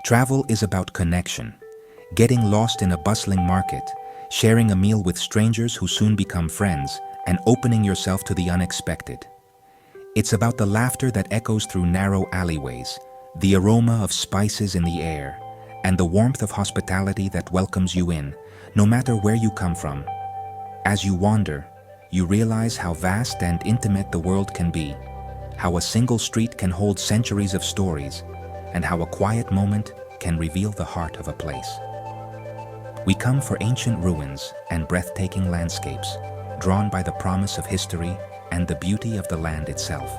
Travel is about connection, getting lost in a bustling market, sharing a meal with strangers who soon become friends, and opening yourself to the unexpected. It's about the laughter that echoes through narrow alleyways, the aroma of spices in the air, and the warmth of hospitality that welcomes you in, no matter where you come from. As you wander, you realize how vast and intimate the world can be, how a single street can hold centuries of stories, and how a quiet moment can reveal the heart of a place. We come for ancient ruins and breathtaking landscapes, drawn by the promise of history and the beauty of the land itself.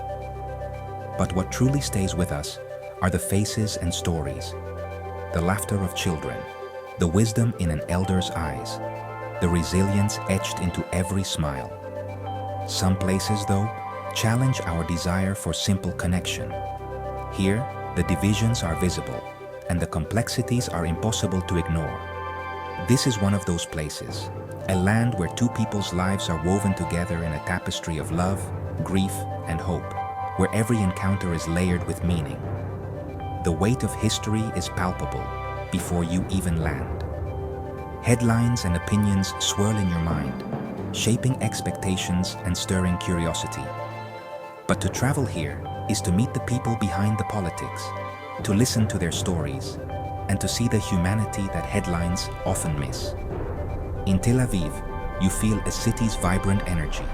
But what truly stays with us are the faces and stories, the laughter of children, the wisdom in an elder's eyes, the resilience etched into every smile. Some places, though, challenge our desire for simple connection. Here, the divisions are visible, and the complexities are impossible to ignore. This is one of those places, a land where two people's lives are woven together in a tapestry of love, grief, and hope, where every encounter is layered with meaning. The weight of history is palpable before you even land. Headlines and opinions swirl in your mind, shaping expectations and stirring curiosity. But to travel here is to meet the people behind the politics, to listen to their stories, and to see the humanity that headlines often miss. In Tel Aviv, you feel a city's vibrant energy,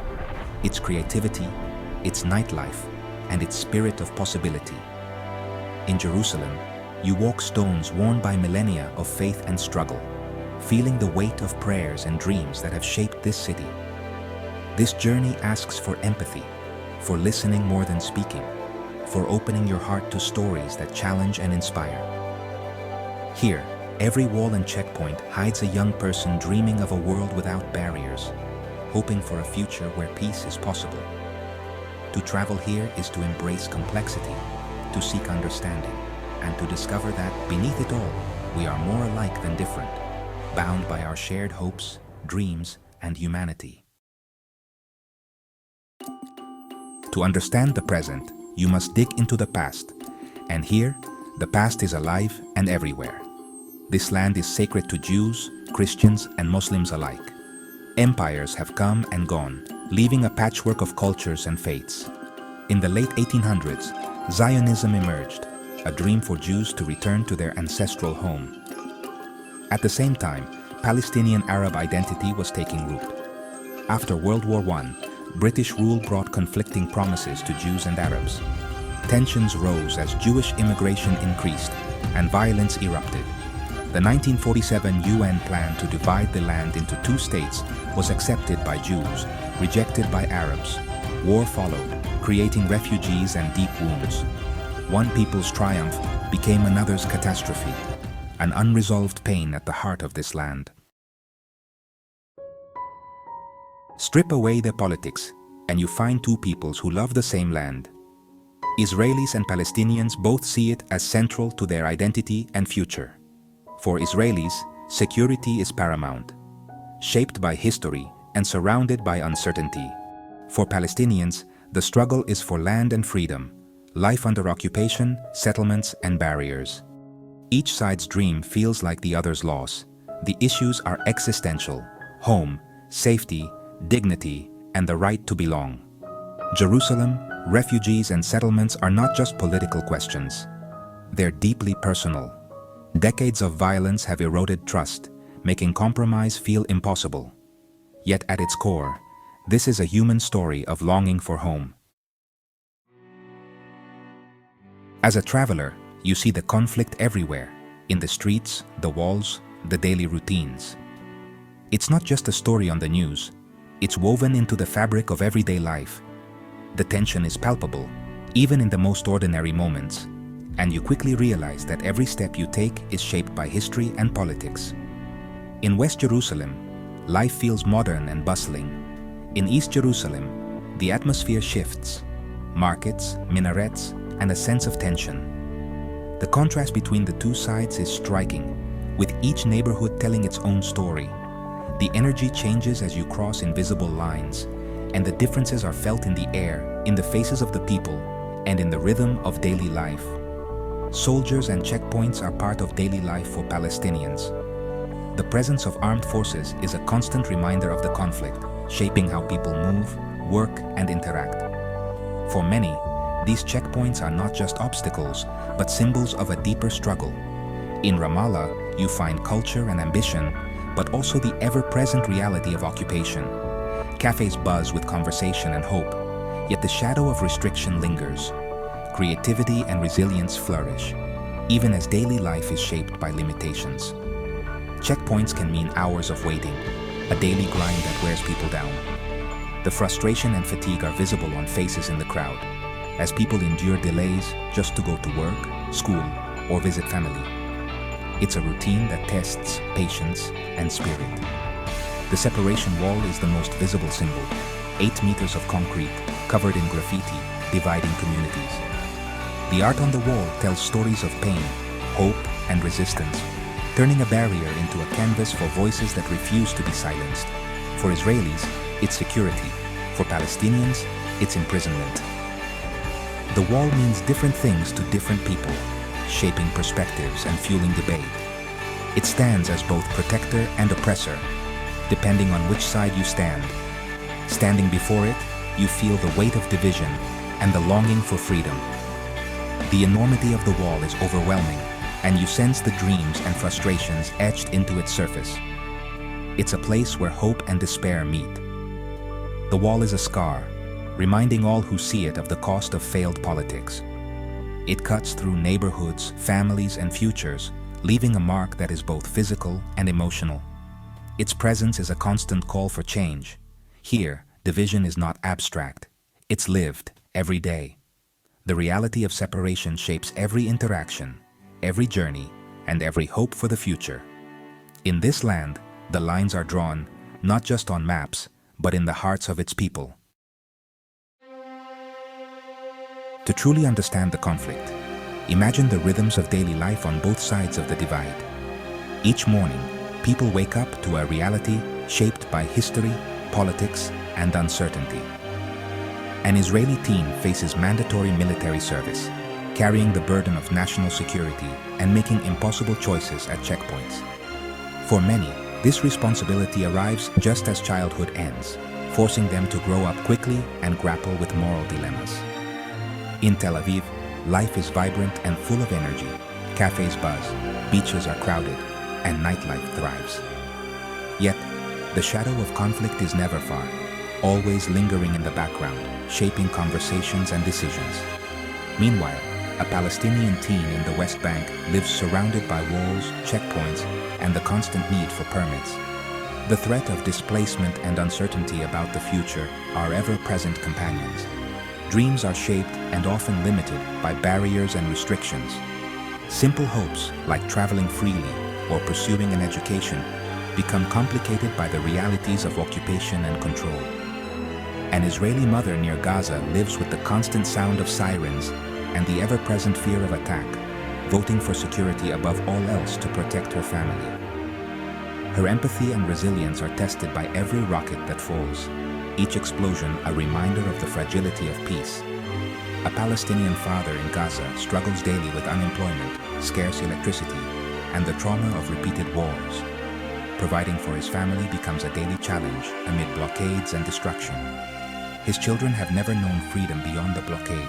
its creativity, its nightlife, and its spirit of possibility. In Jerusalem, you walk stones worn by millennia of faith and struggle, feeling the weight of prayers and dreams that have shaped this city. This journey asks for empathy, for listening more than speaking, for opening your heart to stories that challenge and inspire. Here, every wall and checkpoint hides a young person dreaming of a world without barriers, hoping for a future where peace is possible. To travel here is to embrace complexity, to seek understanding, and to discover that, beneath it all, we are more alike than different, bound by our shared hopes, dreams, and humanity. To understand the present, you must dig into the past, and here, the past is alive and everywhere. This land is sacred to Jews, Christians, and Muslims alike. Empires have come and gone, leaving a patchwork of cultures and faiths. In the late 1800s, Zionism emerged, a dream for Jews to return to their ancestral home. At the same time, Palestinian Arab identity was taking root. After World War I, British rule brought conflicting promises to Jews and Arabs. Tensions rose as Jewish immigration increased and violence erupted. The 1947 UN plan to divide the land into two states was accepted by Jews, rejected by Arabs. War followed, creating refugees and deep wounds. One people's triumph became another's catastrophe, an unresolved pain at the heart of this land. Strip away the politics, and you find two peoples who love the same land. Israelis and Palestinians both see it as central to their identity and future. For Israelis, security is paramount, shaped by history and surrounded by uncertainty. For Palestinians, the struggle is for land and freedom, life under occupation, settlements, and barriers. Each side's dream feels like the other's loss. The issues are existential: home, safety, dignity, and the right to belong. Jerusalem, refugees, and settlements are not just political questions. They're deeply personal. Decades of violence have eroded trust, making compromise feel impossible. Yet at its core, this is a human story of longing for home. As a traveler, you see the conflict everywhere, in the streets, the walls, the daily routines. It's not just a story on the news. It's woven into the fabric of everyday life. The tension is palpable, even in the most ordinary moments, and you quickly realize that every step you take is shaped by history and politics. In West Jerusalem, life feels modern and bustling. In East Jerusalem, the atmosphere shifts: markets, minarets, and a sense of tension. The contrast between the two sides is striking, with each neighborhood telling its own story. The energy changes as you cross invisible lines, and the differences are felt in the air, in the faces of the people, and in the rhythm of daily life. Soldiers and checkpoints are part of daily life for Palestinians. The presence of armed forces is a constant reminder of the conflict, shaping how people move, work, and interact. For many, these checkpoints are not just obstacles, but symbols of a deeper struggle. In Ramallah, you find culture and ambition, but also the ever-present reality of occupation. Cafes buzz with conversation and hope, yet the shadow of restriction lingers. Creativity and resilience flourish, even as daily life is shaped by limitations. Checkpoints can mean hours of waiting, a daily grind that wears people down. The frustration and fatigue are visible on faces in the crowd, as people endure delays just to go to work, school, or visit family. It's a routine that tests patience and spirit. The separation wall is the most visible symbol, 8 meters of concrete covered in graffiti, dividing communities. The art on the wall tells stories of pain, hope, and resistance, turning a barrier into a canvas for voices that refuse to be silenced. For Israelis, it's security. For Palestinians, it's imprisonment. The wall means different things to different people, shaping perspectives and fueling debate. It stands as both protector and oppressor, depending on which side you stand. Standing before it, you feel the weight of division and the longing for freedom. The enormity of the wall is overwhelming, and you sense the dreams and frustrations etched into its surface. It's a place where hope and despair meet. The wall is a scar, reminding all who see it of the cost of failed politics. It cuts through neighborhoods, families, and futures, leaving a mark that is both physical and emotional. Its presence is a constant call for change. Here, division is not abstract. It's lived every day. The reality of separation shapes every interaction, every journey, and every hope for the future. In this land, the lines are drawn not just on maps, but in the hearts of its people. To truly understand the conflict, imagine the rhythms of daily life on both sides of the divide. Each morning, people wake up to a reality shaped by history, politics, and uncertainty. An Israeli teen faces mandatory military service, carrying the burden of national security and making impossible choices at checkpoints. For many, this responsibility arrives just as childhood ends, forcing them to grow up quickly and grapple with moral dilemmas. In Tel Aviv, life is vibrant and full of energy. Cafes buzz, beaches are crowded, and nightlife thrives. Yet, the shadow of conflict is never far, always lingering in the background, shaping conversations and decisions. Meanwhile, a Palestinian teen in the West Bank lives surrounded by walls, checkpoints, and the constant need for permits. The threat of displacement and uncertainty about the future are ever-present companions. Dreams are shaped and often limited by barriers and restrictions. Simple hopes, like traveling freely or pursuing an education, become complicated by the realities of occupation and control. An Israeli mother near Gaza lives with the constant sound of sirens and the ever-present fear of attack, voting for security above all else to protect her family. Her empathy and resilience are tested by every rocket that falls, each explosion a reminder of the fragility of peace. A Palestinian father in Gaza struggles daily with unemployment, scarce electricity, and the trauma of repeated wars. Providing for his family becomes a daily challenge amid blockades and destruction. His children have never known freedom beyond the blockade,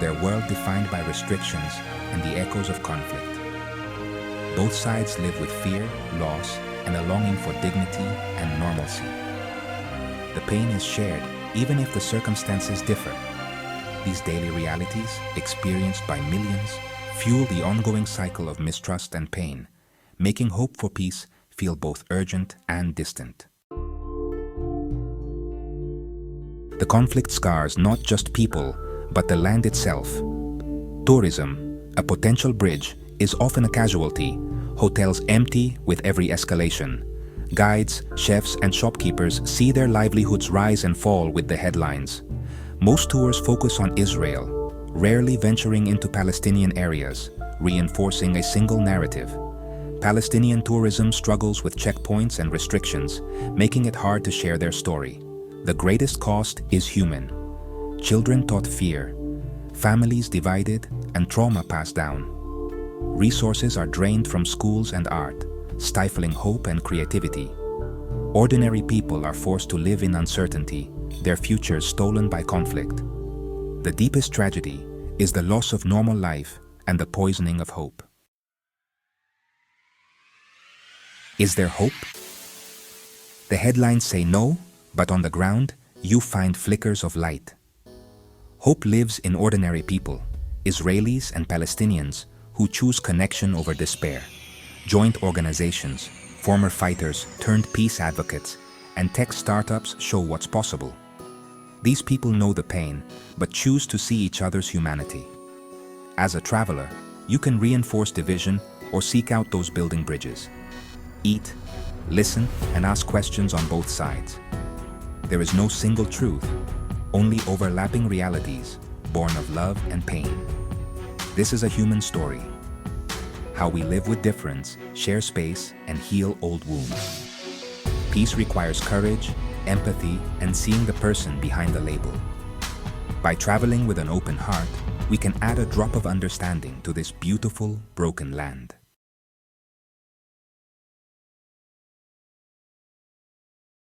their world defined by restrictions and the echoes of conflict. Both sides live with fear, loss, and a longing for dignity and normalcy. The pain is shared, even if the circumstances differ. These daily realities, experienced by millions, fuel the ongoing cycle of mistrust and pain, making hope for peace feel both urgent and distant. The conflict scars not just people, but the land itself. Tourism, a potential bridge, is often a casualty. Hotels empty with every escalation. Guides, chefs, and shopkeepers see their livelihoods rise and fall with the headlines. Most tours focus on Israel, rarely venturing into Palestinian areas, reinforcing a single narrative. Palestinian tourism struggles with checkpoints and restrictions, making it hard to share their story. The greatest cost is human. Children taught fear, families divided, and trauma passed down. Resources are drained from schools and art, stifling hope and creativity. Ordinary people are forced to live in uncertainty, their futures stolen by conflict. The deepest tragedy is the loss of normal life and the poisoning of hope. Is there hope? The headlines say no, but on the ground, you find flickers of light. Hope lives in ordinary people, Israelis and Palestinians, who choose connection over despair. Joint organizations, former fighters turned peace advocates, and tech startups show what's possible. These people know the pain, but choose to see each other's humanity. As a traveler, you can reinforce division or seek out those building bridges. Eat, listen, and ask questions on both sides. There is no single truth, only overlapping realities born of love and pain. This is a human story. How we live with difference, share space, and heal old wounds. Peace requires courage, empathy, and seeing the person behind the label. By traveling with an open heart, we can add a drop of understanding to this beautiful, broken land.